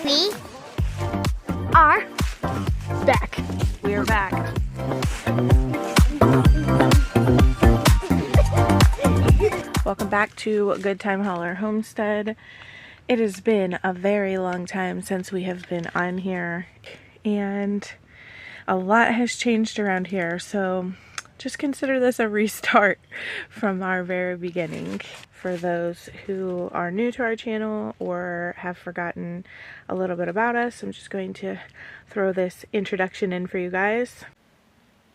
We are Back. We are back. Welcome back to Good Time Hauler Homestead. It has been a very long time since we have been on here, and a lot has changed around here, so just consider this a restart from our very beginning. For those who are new to our channel or have forgotten a little bit about us, I'm just going to throw this introduction in for you guys.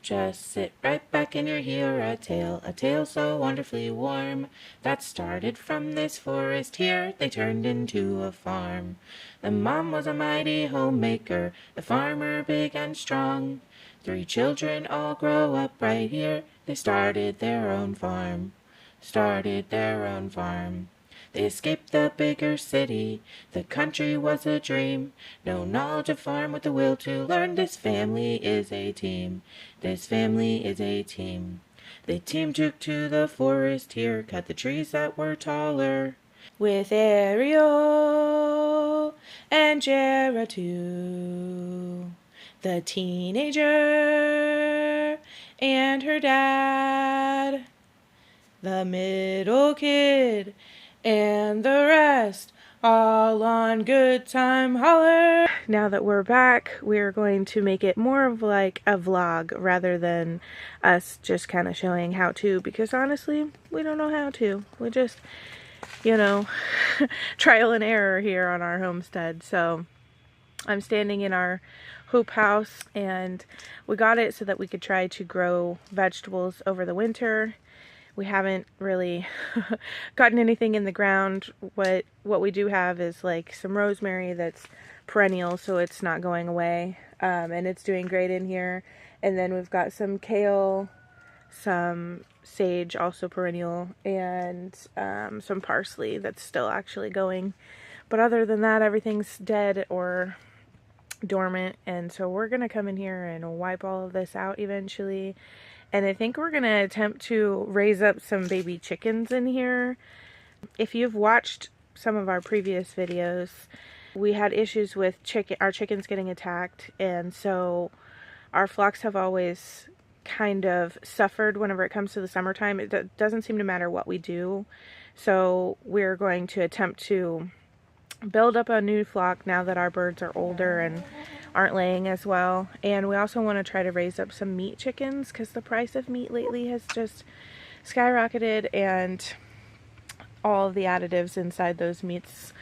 Just sit right back and you'll hear a tale so wonderfully warm, that started from this forest here, they turned into a farm. The mom was a mighty homemaker, the farmer big and strong. 3 children all grow up right here, they started their own farm. They escaped the bigger city, the country was a dream. No knowledge of farm with the will to learn, this family is a team. The team took to the forest here, cut the trees that were taller. With Ariel and Jera too, the teenager and her dad, the middle kid, and the rest, all on Good Time Holler. Now that we're back, we're going to make it more of like a vlog rather than us just kind of showing how to, because honestly, we don't know how to. We just, you know, trial and error here on our homestead. So I'm standing in our hoop house, and we got it so that we could try to grow vegetables over the winter. We haven't really gotten anything in the ground. What we do have is like some rosemary that's perennial, so it's not going away, and it's doing great in here. And then we've got some kale, some sage, also perennial, and some parsley that's still actually going. But other than that, everything's dead or dormant, and so we're gonna come in here and wipe all of this out eventually. And I think we're gonna attempt to raise up some baby chickens in here. If you've watched some of our previous videos, we had issues with our chickens getting attacked, and so our flocks have always kind of suffered whenever it comes to the summertime. It doesn't seem to matter what we do, so we're going to attempt to build up a new flock now that our birds are older and aren't laying as well. And we also want to try to raise up some meat chickens, because the price of meat lately has just skyrocketed, and all of the additives inside those meats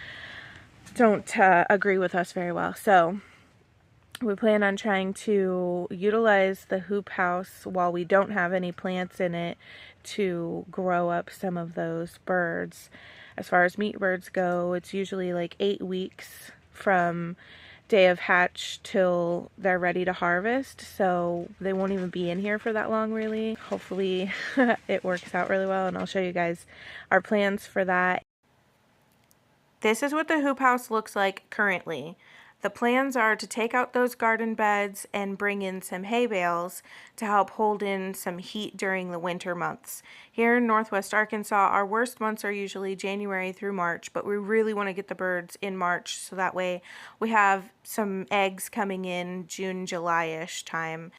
don't agree with us very well. So we plan on trying to utilize the hoop house while we don't have any plants in it to grow up some of those birds. As far as meat birds go, it's usually like 8 weeks from day of hatch till they're ready to harvest, so they won't even be in here for that long really. Hopefully it works out really well, and I'll show you guys our plans for that. This is what the hoop house looks like currently. The plans are to take out those garden beds and bring in some hay bales to help hold in some heat during the winter months. Here in Northwest Arkansas, our worst months are usually January through March, but we really want to get the birds in March, so that way we have some eggs coming in June, July-ish time.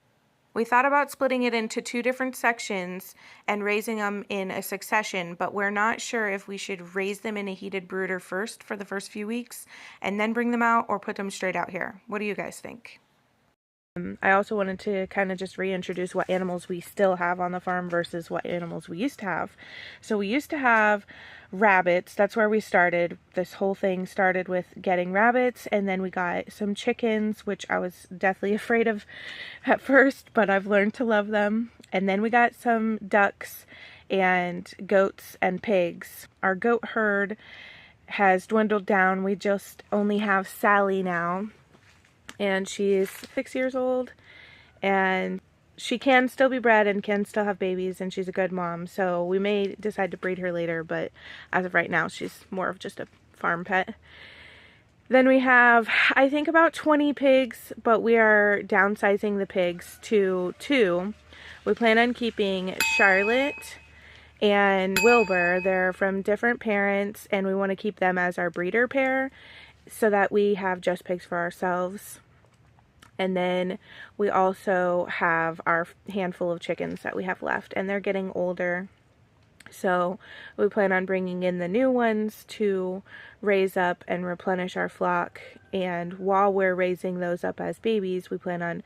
We thought about splitting it into 2 different sections and raising them in a succession, but we're not sure if we should raise them in a heated brooder first for the first few weeks and then bring them out, or put them straight out here. What do you guys think? I also wanted to kind of just reintroduce what animals we still have on the farm versus what animals we used to have. So we used to have rabbits. That's where we started. This whole thing started with getting rabbits, and then we got some chickens, which I was deathly afraid of at first, but I've learned to love them. And then we got some ducks and goats and pigs. Our goat herd has dwindled down. We just only have Sally now, and she's 6 years old, and she can still be bred and can still have babies, and she's a good mom, so we may decide to breed her later, but as of right now she's more of just a farm pet. Then we have, I think, about 20 pigs, but we are downsizing the pigs to 2. We plan on keeping Charlotte and Wilbur. They're from different parents, and we want to keep them as our breeder pair. so that we have just pigs for ourselves. And then we also have our handful of chickens that we have left, and they're getting older. So we plan on bringing in the new ones to raise up and replenish our flock. And while we're raising those up as babies, we plan on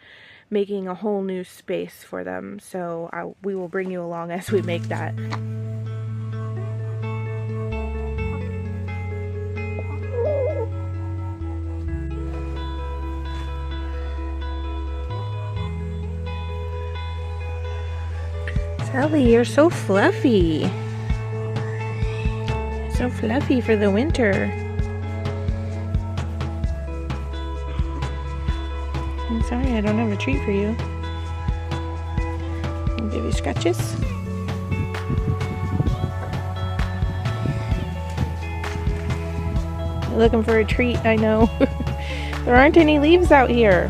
making a whole new space for them. So we will bring you along as we make that. Sally, you're so fluffy. So fluffy for the winter. I'm sorry, I don't have a treat for you. I'll give you scratches. You're looking for a treat, I know. There aren't any leaves out here.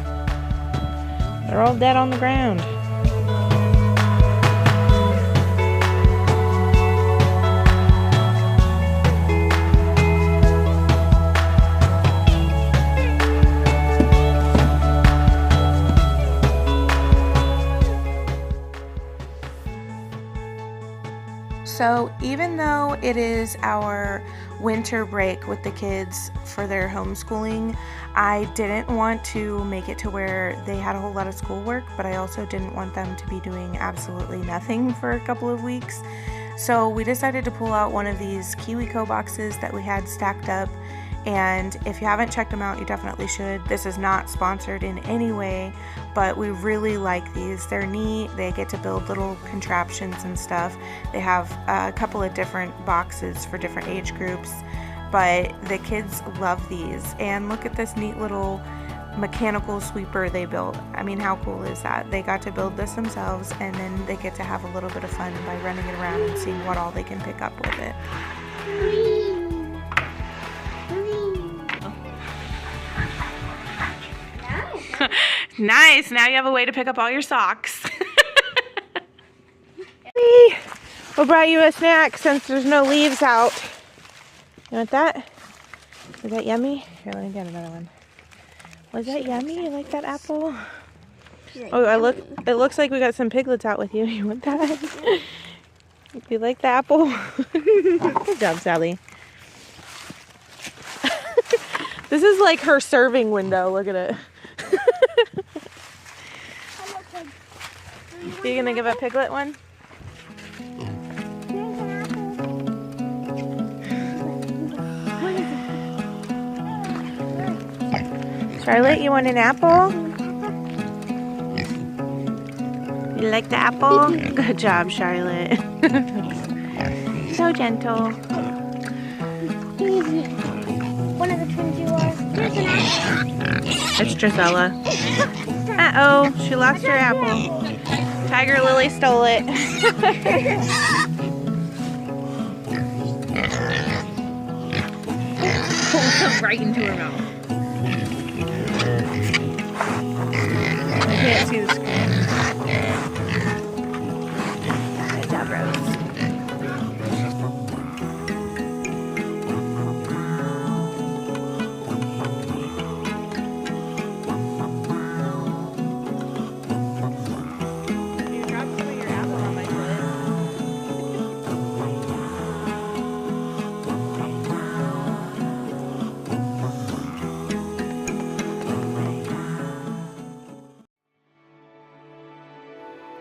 They're all dead on the ground. So even though it is our winter break with the kids for their homeschooling, I didn't want to make it to where they had a whole lot of schoolwork, but I also didn't want them to be doing absolutely nothing for a couple of weeks. So we decided to pull out one of these KiwiCo boxes that we had stacked up, and if you haven't checked them out, you definitely should. This is not sponsored in any way, but we really like these. They're neat. They get to build little contraptions and stuff. They have a couple of different boxes for different age groups, but the kids love these. And look at this neat little mechanical sweeper they built. I mean, how cool is that? They got to build this themselves, and then they get to have a little bit of fun by running it around and seeing what all they can pick up with it. Nice. Now you have a way to pick up all your socks. We brought you a snack since there's no leaves out. You want that? Is that yummy? Here, let me get another one. Was that yummy? You like that apple? Oh, it looks like we got some piglets out with you. You want that? You like the apple? Good job, Sally. This is like her serving window. Look at it. Are you gonna give a piglet one? Charlotte, you want an apple? You like the apple? Good job, Charlotte. So gentle. One of the twins you are. Here's an apple. It's Gisela. Uh-oh, she lost her apple. Tiger Lily stole it. Right into her mouth. I can't see the screen. Good job, Rose. You dropped some of your apple on my foot.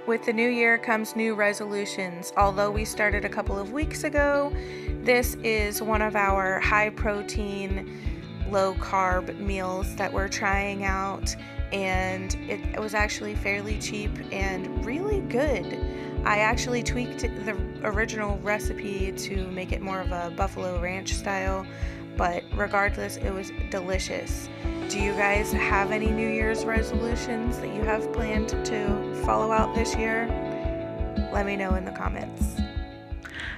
With the new year comes new resolutions. Although we started a couple of weeks ago, this is one of our high protein, low carb meals that we're trying out, and it was actually fairly cheap and really good. I actually tweaked the original recipe to make it more of a Buffalo Ranch style, but regardless, it was delicious. Do you guys have any New Year's resolutions that you have planned to follow out this year? Let me know in the comments.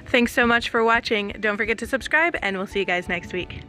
Thanks so much for watching. Don't forget to subscribe, and we'll see you guys next week.